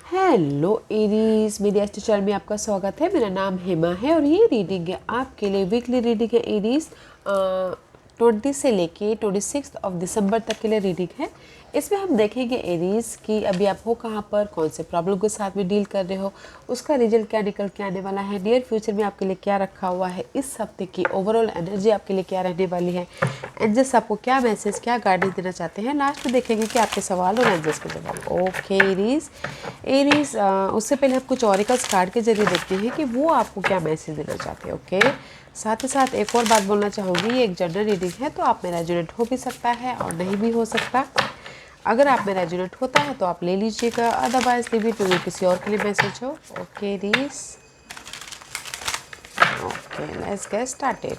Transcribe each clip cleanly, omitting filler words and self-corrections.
Hello Aries, मेरी astro channel में आपका स्वागत है। मेरा नाम हेमा है और ये रीडिंग है आपके लिए वीकली रीडिंग है एरीज 20 से लेके 26 दिसंबर तक के लिए रीडिंग है। इसमें हम देखेंगे एरीज कि अभी आप हो कहाँ पर, कौन से प्रॉब्लम के साथ में डील कर रहे हो, उसका रिजल्ट क्या निकल के आने वाला है, नियर फ्यूचर में आपके लिए क्या रखा हुआ है, इस हफ्ते की ओवरऑल एनर्जी आपके लिए क्या रहने वाली है, एंजल्स आपको क्या मैसेज, क्या गाइडेंस देना चाहते हैं। लास्ट में देखेंगे कि आपके सवाल और एंजल्स के जवाब। ओके एरीज, उससे पहले हम कुछ ऑरिकल्स कार्ड के जरिए देखते हैं कि वो आपको क्या मैसेज देना चाहते हैं। ओके, साथ ही साथ एक और बात बोलना चाहूँगी, ये एक जनरल रीडिंग है तो आप में रेजोनेट हो भी सकता है और नहीं भी हो सकता। अगर आप में रेजोनेट होता है तो आप ले लीजिएगा, अदरवाइज लीव इट टू किसी और के लिए मैसेज हो। Okay Aries, okay let's get started.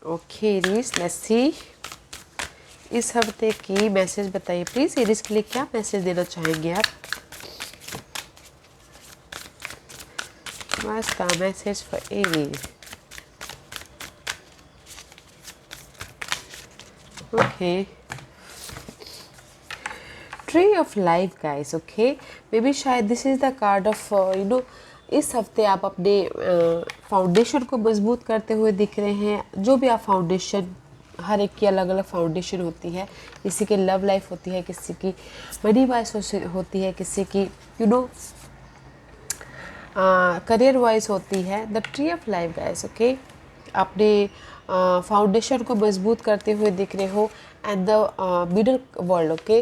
Okay Aries, let's see इस हफ्ते की मैसेज बताइए प्लीज। एरीज के लिए क्या मैसेज देना चाहेंगे आप? What's the message for Aries? Okay. Tree of life guys, okay? Maybe शायद this is the card of इस हफ्ते आप अपने फाउंडेशन को मजबूत करते हुए दिख रहे हैं। जो भी आप फाउंडेशन, हर एक की अलग अलग फाउंडेशन होती है। किसी की लव लाइफ होती है, किसी की मनी वाइज होती है, किसी की करियर वाइज होती है। The tree of life guys, okay? अपने फाउंडेशन को मजबूत करते हुए दिख रहे हो and the middle world, okay?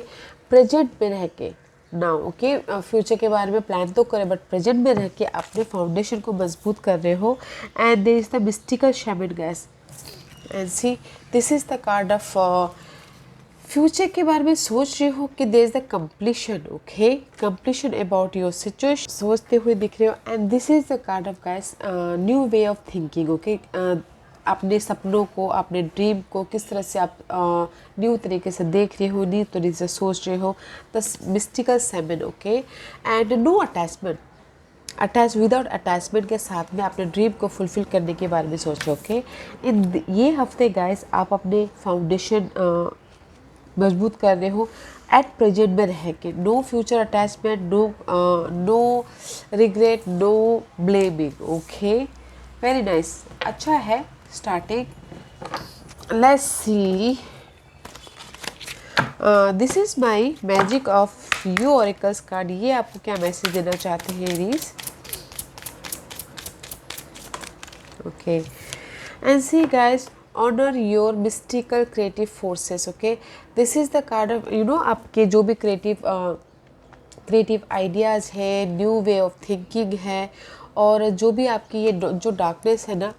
Present में रह के नाउ, ओके? फ्यूचर के बारे में प्लान तो करें बट प्रेजेंट में रह के अपने फाउंडेशन को मजबूत कर रहे हो। And there is the mystical shaman guys, and see this is the card of future के बारे में सोच रहे हो कि there is the completion, okay? Completion about your situation सोचते हुए दिख रहे हो। And this is the card of guys new way of thinking, okay? अपने सपनों को, अपने ड्रीम को किस तरह से आप न्यू तरीके से देख रहे हो, न्यू तरीके से सोच रहे हो। The mystical seven, okay? And no attachment, attach without attachment के साथ में अपने ड्रीम को फुलफिल करने के बारे में सोच रहे हो। ओके, इन ये हफ्ते गाइस आप अपने फाउंडेशन मजबूत कर रहे हो एट प्रेजेंट में रह के। No future attachment, no regret, no blaming, okay? Very nice, अच्छा है starting. Let's see, this is my magic of you oracles card. ये आपको क्या मैसेज देना चाहते हैं Aries? Okay, and see guys, honor your mystical creative forces, okay? this is the card of आपके जो भी क्रिएटिव आइडियाज़ है, न्यू वे ऑफ थिंकिंग है, और जो भी आपकी ये जो डार्कनेस है ना,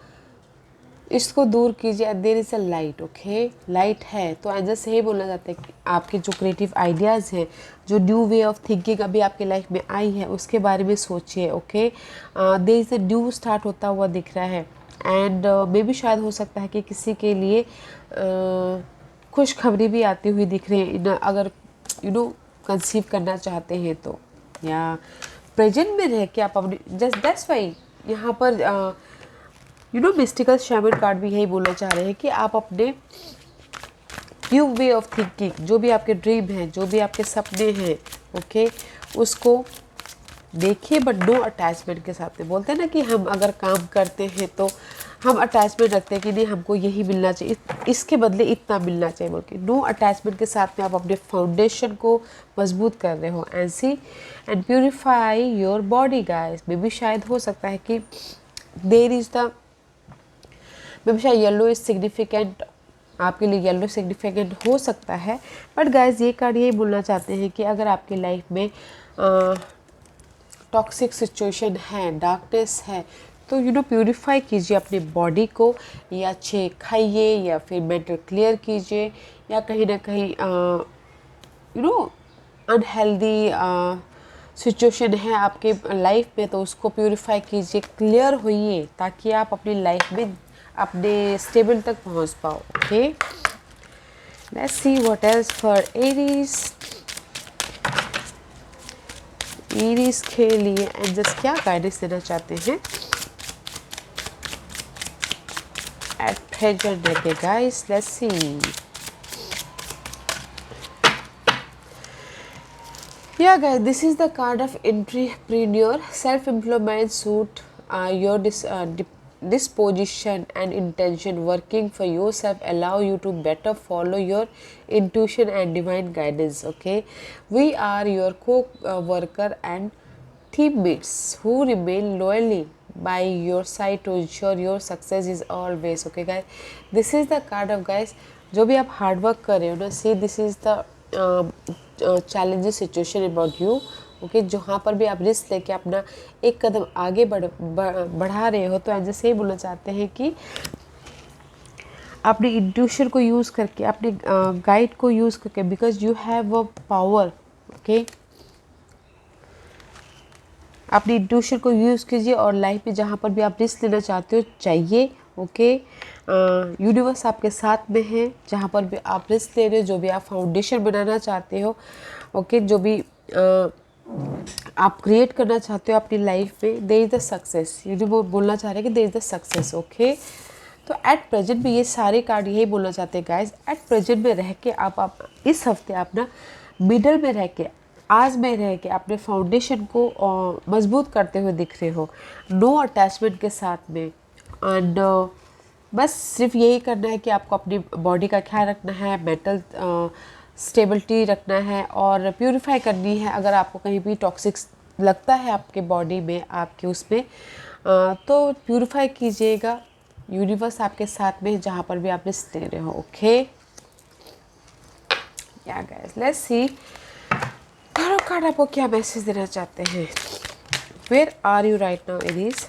इसको दूर कीजिए। There is a light, okay? Light है तो एंजल्स से ही बोलना चाहते हैं कि आपके जो क्रिएटिव आइडियाज़ हैं, जो न्यू वे ऑफ थिंकिंग अभी आपके लाइफ में आई है, उसके बारे में सोचिए, okay? There is a new start होता हुआ दिख रहा है। एंड मे भी शायद हो सकता है कि किसी के लिए खुशखबरी भी आती हुई दिख रही है, अगर कंसीव करना चाहते हैं तो, या प्रेजेंट में रह के आप अपने जस्ट दैट्स वाई यहाँ पर मिस्टिकल शैमन कार्ड भी यही बोलना चाह रहे हैं कि आप अपने न्यू वे ऑफ थिंकिंग, जो भी आपके ड्रीम है, जो भी आपके सपने हैं, ओके, उसको देखिए बट नो अटैचमेंट के साथ में। बोलते हैं ना कि हम अगर काम करते हैं तो हम अटैचमेंट रखते हैं कि नहीं हमको यही मिलना चाहिए, इसके बदले इतना मिलना चाहिए बोल के। नो अटैचमेंट के साथ में आप अपने फाउंडेशन को मजबूत कर रहे हो। And see and purify your body guys. मे भी शायद हो सकता है कि देयर इज द, मे भी शायद येलो इज सिग्निफिकेंट, आपके लिए येलो सिग्निफिकेंट हो सकता है। बट गाइस ये कार्ड यही बोलना चाहते हैं कि अगर आपकी लाइफ में टॉक्सिक सिचुएशन है, डार्कनेस है, तो प्यूरिफाई कीजिए अपनी बॉडी को, या अच्छे खाइए, या फिर मेंटल क्लियर कीजिए, या कहीं ना कहीं अनहेल्दी सिचुएशन है आपके लाइफ में तो उसको प्यूरिफाई कीजिए, क्लियर होइए, ताकि आप अपनी लाइफ में अपने स्टेबल तक पहुंच पाओ। Okay, let's see what else for Aries. Aries के लिए एंजल्स क्या गाइडेंस देना चाहते हैं? at present. Okay guys, let's see. Yeah guys, this is the card of entrepreneur, self-employment suit your disposition and intention working for yourself allow you to better follow your intuition and divine guidance. Okay, we are your co-worker and teammates who remain loyally by your side to ensure your success is always. Okay guys, this is the card of guys, जो भी आप hard work कर रहे हो ना, सी this is the challenging situation about you. Okay, जहाँ पर भी आप रिस्क लेके अपना एक कदम आगे बढ़ा रहे हो, तो ऐसे से ही बोलना चाहते हैं कि अपने इंट्यूशन को यूज़ करके, अपने गाइड को यूज़ करके, because you have a power. Okay, अपनी इंट्यूशन को यूज़ कीजिए और लाइफ में जहाँ पर भी आप रिस्क लेना चाहते हो चाहिए. ओके, यूनिवर्स आपके साथ में है जहाँ पर भी आप रिस्क ले रहे हो, जो भी आप फाउंडेशन बनाना चाहते हो. ओके, जो भी आप क्रिएट करना चाहते हो अपनी लाइफ में, there is the success. Universe बोलना चाह रहे हैं कि there is the success. Okay, तो एट प्रेजेंट में ये सारे कार्ड यही बोलना चाहते हैं गाइज. एट प्रेजेंट में रह के आप इस हफ्ते अपना मिडल में रह के, आज में रह के अपने फाउंडेशन को मजबूत करते हुए दिख रहे हो, नो अटैचमेंट के साथ में. एंड बस सिर्फ यही करना है कि आपको अपनी बॉडी का ख्याल रखना है, मेंटल स्टेबिलिटी रखना है और प्यूरिफाई करनी है. अगर आपको कहीं भी टॉक्सिक लगता है आपके बॉडी में, आपके उसमें, तो प्यूरिफाई कीजिएगा. यूनिवर्स आपके साथ में जहाँ पर भी आप रिस्क ले रहे हो. ओके, या guys, let's see tarot card आपको क्या मैसेज देना चाहते हैं. Where are you right now Aries.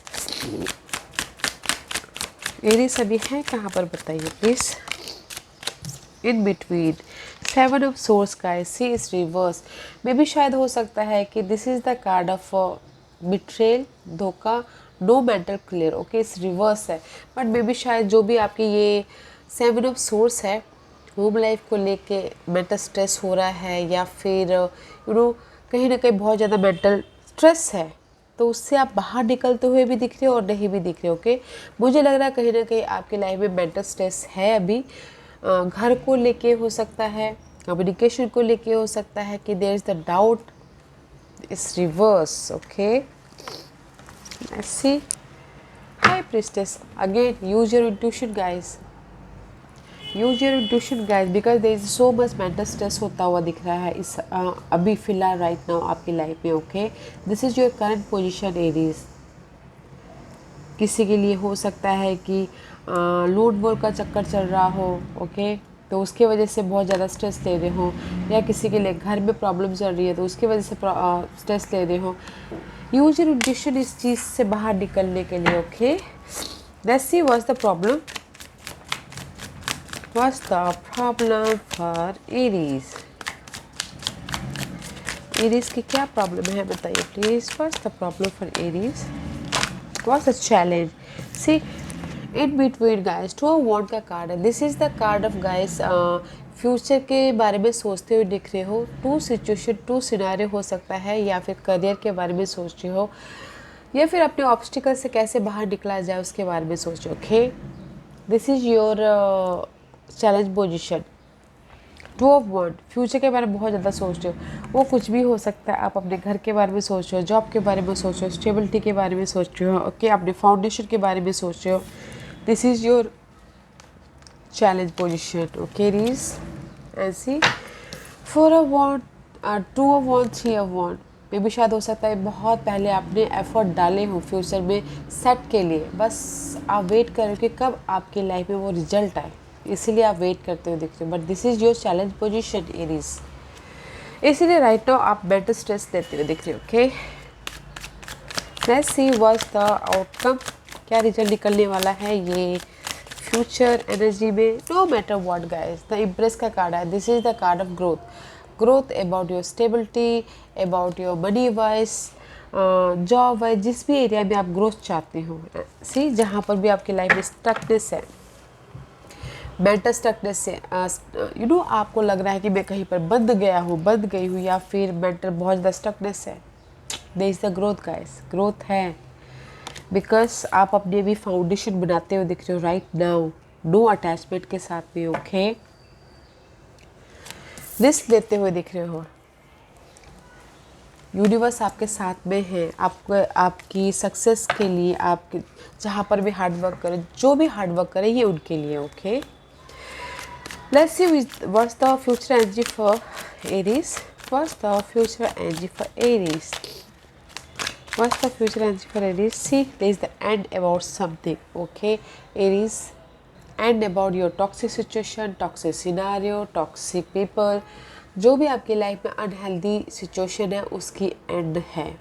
Aries अभी है कहाँ पर बताइए please. In between, 7 of swords guys, see is reverse. मे भी शायद हो सकता है कि this is the card of betrayal, धोखा, नो मेंटल क्लियर. ओके, इस रिवर्स है, बट मे भी शायद जो भी आपके ये 7 ऑफ सोर्स है, होम लाइफ को लेके मेंटल स्ट्रेस हो रहा है, या फिर यू नो कहीं ना कहीं बहुत ज़्यादा मेंटल स्ट्रेस है, तो उससे आप बाहर निकलते हुए भी दिख रहे हो और नहीं भी दिख रहे हो. ओके, मुझे लग रहा है कहीं ना कहीं आपकी लाइफ में मेंटल स्ट्रेस है अभी. घर को लेके हो सकता है, कम्युनिकेशन को लेके हो सकता है कि there is the doubt is reverse. Okay, let's see. High priestess, again use your intuition guys. Use your intuition guys, because there is so much mental stress होता हुआ दिख रहा है इस अभी फ़िलहाल राइट नाउ आपकी लाइफ में. ओके, this is your current position Aries. किसी के लिए हो सकता है कि लूट बोल का चक्कर चल रहा हो. ओके, तो उसके वजह से बहुत ज़्यादा स्ट्रेस ले रहे हो, या किसी के लिए घर में प्रॉब्लम चल रही है तो उसकी वजह से स्ट्रेस ले रहे हो. यूज योर इंट्यूशन इस चीज़ से बाहर निकलने के लिए. Okay, let's see what's the problem. What's the problem for Aries? Aries की क्या प्रॉब्लम है बताइए please. What's the problem for Aries? What's the challenge? See, in between guys, 2 of Wands का कार्ड है. This is the card of guys, future के बारे में सोचते हुए दिख रहे हो. 2 सिचुएशन, 2 सिनारियो हो सकता है, या फिर करियर के बारे में सोच रहे हो, या फिर अपने ऑब्स्टिकल से कैसे बाहर निकला जाए उसके बारे में सोच रहे हो. Okay, this is your challenge position. 2 of wand, future के बारे में बहुत ज़्यादा सोच रहे हो. वो कुछ भी हो सकता है. आप अपने घर के बारे में सोच रहे हो, जॉब के बारे में सोच रहे हो, स्टेबिलिटी के बारे में सोच रहे हो. ओके, अपने फाउंडेशन के बारे में सोच रहे हो. This is your challenge position. Okay रीज, ऐसी 4 of wand, 2 of wand, 3 of wand. मे भी शायद हो सकता है बहुत पहले आपने एफर्ट डाले हो फ्यूचर में सेट के लिए, बस आप वेट करो कि कब आपकी लाइफ में वो रिजल्ट आए, इसीलिए आप वेट करते हुए दिख रहे हो. But this is your challenge position Aries, इसीलिए राइट नाउ आप मेंटल स्ट्रेस लेते हुए दिख रहे हो. Okay, let's see what's the outcome. क्या रिजल्ट निकलने वाला है ये फ्यूचर एनर्जी में. No matter what guys, the empress का कार्ड है. This is the card of growth. Growth about your stability, about your money wise, job wise, जिस भी एरिया में आप ग्रोथ चाहते हो. सी, जहाँ पर भी आपकी लाइफ में स्टकनेस है, मेंटल स्टकनेस से यू नो आपको लग रहा है कि मैं कहीं पर बंद गया हूँ, बंद गई हूँ, या फिर मेंटल बहुत ज़्यादा स्टकनेस है, there is the growth guys. Growth है, बिकॉज आप अपने भी फाउंडेशन बनाते हुए दिख रहे हो राइट नाउ, नो अटैचमेंट के साथ में, ओके। रिस्क लेते हुए दिख रहे हो, यूनिवर्स आपके साथ में है, आपको आपकी सक्सेस के लिए, आपके जहाँ पर भी हार्ड वर्क करें, जो भी हार्ड वर्क करें ये उनके लिए, okay. Let's see what's the future energy for Aries, what's the future energy for Aries, what's the future energy for Aries. See there is the end about something, okay Aries, and about your toxic situation, toxic scenario, toxic people, जो भी आपकी life में unhealthy situation है उसकी end है,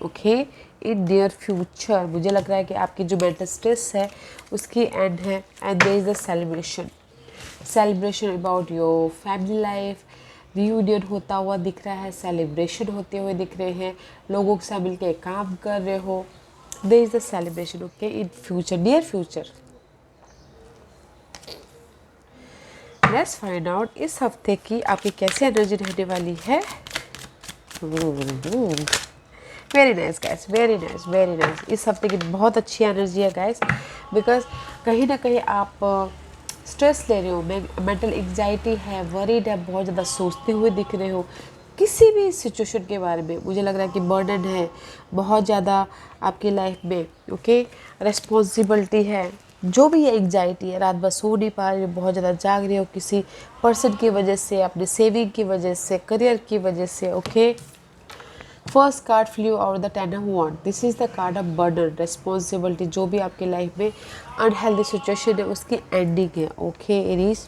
okay. In near future मुझे लग रहा है कि आपकी जो मेंटल स्ट्रेस है उसकी एंड है। And there is a celebration, celebration about your family life, reunion होता हुआ दिख रहा है, सेलिब्रेशन होते हुए दिख रहे हैं, लोगों के साथ मिलकर काम कर रहे हो, there is a celebration, okay, in future, near future. Let's find out इस हफ्ते की आपकी कैसी एनर्जी रहने वाली है। Very nice guys, very nice, very nice. इस हफ्ते की बहुत अच्छी एनर्जी है गाइस, बिकॉज कहीं ना कहीं आप स्ट्रेस ले रहे हो, मेंटल एंग्जाइटी है, वरीड है, बहुत ज़्यादा सोचते हुए दिख रहे हो किसी भी सिचुएशन के बारे में। मुझे लग रहा है कि बर्डन है बहुत ज़्यादा आपकी लाइफ में, ओके, रिस्पॉन्सिबिलिटी है, जो भी ये एग्जाइटी है, रात भर सो नहीं पा रहे हो, बहुत ज़्यादा जाग रहे हो किसी पर्सन की वजह से, अपने सेविंग की वजह से, करियर की वजह से, ओके। फर्स्ट कार्ड फ्लू और the ten of wand, this is the card of burden, responsibility, जो भी आपकी लाइफ में अनहेल्दी सिचुएशन है उसकी एंडिंग है, okay Aries.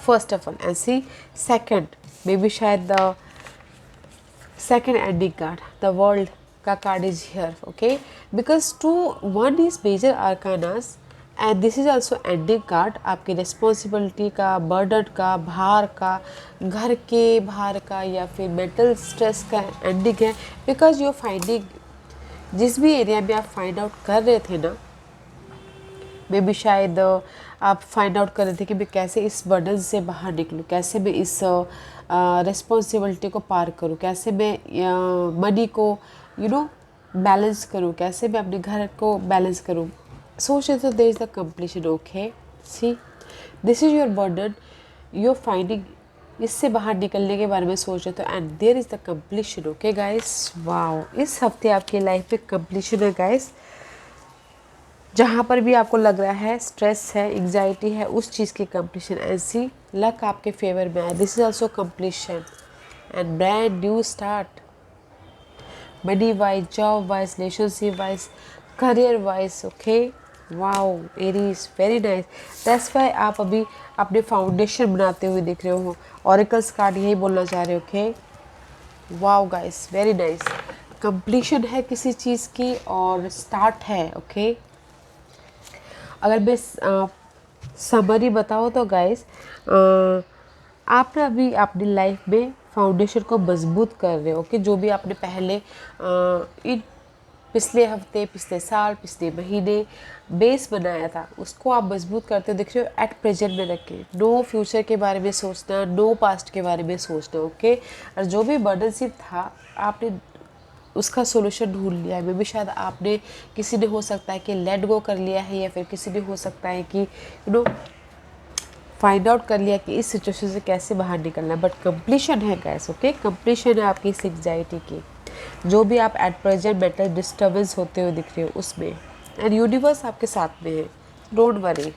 First of all and see second, maybe शायद the second ending card, the world ka card is here, okay, because one is major arcanas and this is also ending card, आपकी responsibility का, burden का, भार का, घर के भार का या फिर मेंटल स्ट्रेस का एंडिंग है। बिकॉज यू फाइंडिंग, जिस भी एरिया में आप फाइंड आउट कर रहे थे ना, मे बी शायद आप फाइंड आउट कर रहे थे कि मैं कैसे इस बर्डन से बाहर निकलूँ, कैसे मैं इस रिस्पॉन्सिबिलिटी को पार करूँ, कैसे मैं मनी को बैलेंस करूँ, कैसे मैं अपने घर को बैलेंस करूँ। सोच रहे तो there is the completion, okay. See this is your burden, your finding, इससे बाहर निकलने के बारे में सोच रहे तो, and there is the completion, okay guys. Wow, इस हफ्ते आपकी लाइफ में कंप्लीशन है गाइस। जहाँ पर भी आपको लग रहा है स्ट्रेस है, एग्जाइटी है, उस चीज़ की कंप्लीशन, ऐसी लक आपके फेवर में है। This is also completion and brand new start, money wise, job wise, relationship wise, career wise, okay. Wow Aries, very nice. That's why आप अभी अपने फाउंडेशन बनाते हुए दिख रहे हो, ऑरिकल्स कार्ड यही बोलना चाह रहे हो, okay. Wow guys, very nice. Completion है किसी चीज़ की और स्टार्ट है, ओके। अगर मैं समरी बताओ तो गाइस, आप ना अभी अपनी लाइफ में फाउंडेशन को मजबूत कर रहे हो कि जो भी आपने पहले इन पिछले हफ्ते, पिछले साल, पिछले महीने बेस बनाया था, उसको आप मजबूत करते दिख रहे हो एट प्रेजेंट में रख के। नो फ्यूचर के बारे में सोचना, नो पास्ट के बारे में सोचना, ओके। और जो भी बर्डनशिप था आपने उसका सोल्यूशन ढूंढ लिया है। मे भी शायद आपने, किसी ने हो सकता है कि लेट गो कर लिया है, या फिर किसी ने हो सकता है कि फाइंड आउट कर लिया कि इस सिचुएशन से कैसे बाहर निकलना है। बट कंप्लीशन है गैस, ओके, कंप्लीशन है आपकी इस एग्जाइटी की, जो भी आप एट प्रेजेंट मेंटल डिस्टर्बेंस होते हुए दिख रहे हो उसमें, एंड यूनिवर्स आपके साथ में है, don't worry.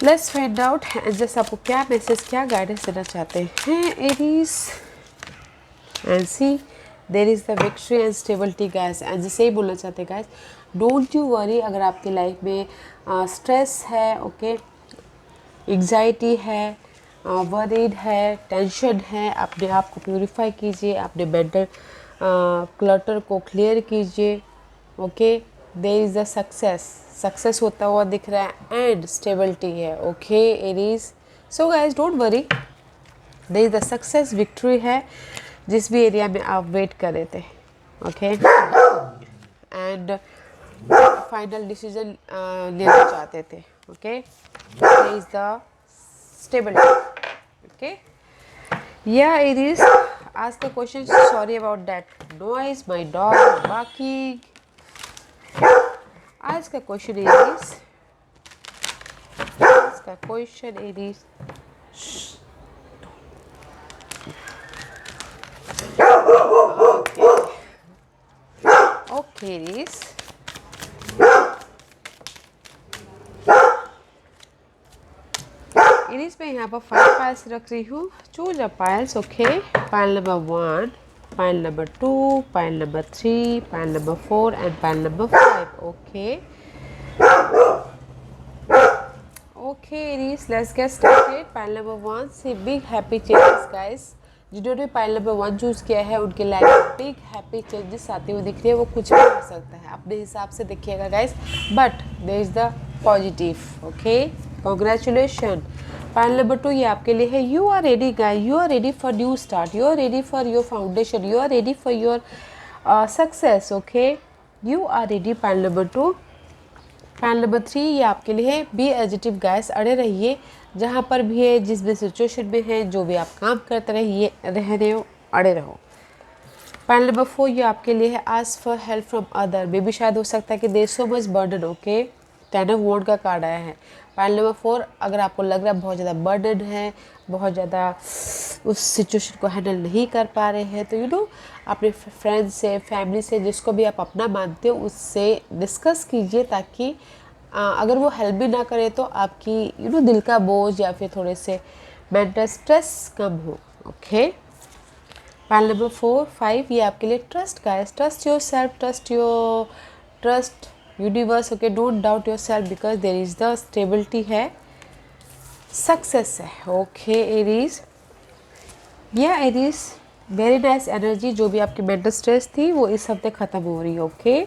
Let's find out angels आपको क्या मैसेज, क्या गाइडेंस देना चाहते हैं Aries, and see there is the victory and stability guys. And जैसे ही बोलना चाहते हैं गैस, डोंट यू वरी। अगर आपकी लाइफ में स्ट्रेस है, ओके, एग्जाइटी है, वरीड है, टेंशन है, अपने आप को प्यूरिफाई कीजिए, अपने मेंटल क्लटर को क्लियर कीजिए, okay. There is the success होता हुआ दिख रहा है एंड स्टेबिलिटी है, okay Aries. So guys don't worry, there is the success, victory है जिस भी एरिया में आप वेट कर रहे थे, ओके। एंड फाइनल डिसीजन लेना चाहते थे, okay. There is the stability, okay. या इट इज आज का question, sorry about that noise, my dog बाकी। आज का क्वेश्चन एरीज, आज का question Aries, okay Aries, Aries में यहाँ पर 5 पाइल्स रख रही हूँ. Choose a piles. Okay, pile number 1, pile number 2, pile number 3, pile number 4 and pile number 5. Okay, okay Aries, let's get started. Pile number 1, see big happy changes guys. जिन्होंने pile number 1 choose किया है उनके life big happy changes आते हुए दिख रहे हैं. वो कुछ भी हो सकता है, अपने हिसाब से देखिएगा guys, but there is the positive. Okay, congratulation. Pile number 2 ये आपके लिए है. You are ready guys, you are ready for new start, you are ready for your foundation, you are ready for your success. Okay, you are ready. Pile number 2. Pile number 3 ये आपके लिए है. B एजिटिव guys, अड़े रहिए जहाँ पर भी है, जिस भी सिचुएशन में है, जो भी आप काम करते रहिए, रह रहे हो, अड़े रहो. पाइल नंबर 4 ये आपके लिए है. Ask for help from other. मे भी शायद हो सकता है कि there so much burden. Okay, 10 of wand का कार्ड आया है. पाइल नंबर 4, अगर आपको लग रहा है बहुत ज़्यादा बर्डन है, बहुत ज़्यादा उस सिचुएशन को हैंडल नहीं कर पा रहे हैं, तो यू नो अपने फ्रेंड्स से, फैमिली से, जिसको भी आप अपना मानते हो उससे डिस्कस कीजिए, ताकि अगर वो हेल्प भी ना करे तो आपकी यू नो दिल का बोझ या फिर थोड़े से मेंटल स्ट्रेस कम हो. ओके, पाइल नंबर 4, 5 ये आपके लिए ट्रस्ट का है. Trust yourself, trust universe. Okay, don't doubt yourself because there is the stability है, सक्सेस है. ओके एरीज, या एरीज वेरी नाइस एनर्जी. जो भी आपकी मेंटल स्ट्रेस थी वो इस हफ्ते ख़त्म हो रही है. ओके,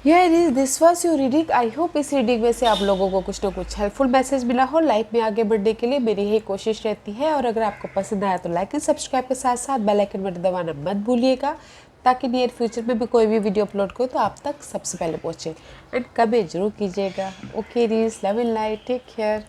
या Aries this was your reading. I hope इस रीडिंग में से आप लोगों को कुछ ना कुछ हेल्पफुल मैसेज मिला हो. लाइफ में आगे बढ़ने के लिए मेरी यही कोशिश रहती है. और अगर आपको पसंद आया तो लाइक एंड सब्सक्राइब के साथ साथ बेल आइकन बटन दबाना मत भूलिएगा, ताकि नियर फ्यूचर में भी कोई भी वीडियो अपलोड करो तो आप तक सबसे पहले पहुँचे. एंड कमेंट जरूर कीजिएगा. Okay Aries, love and light, take care.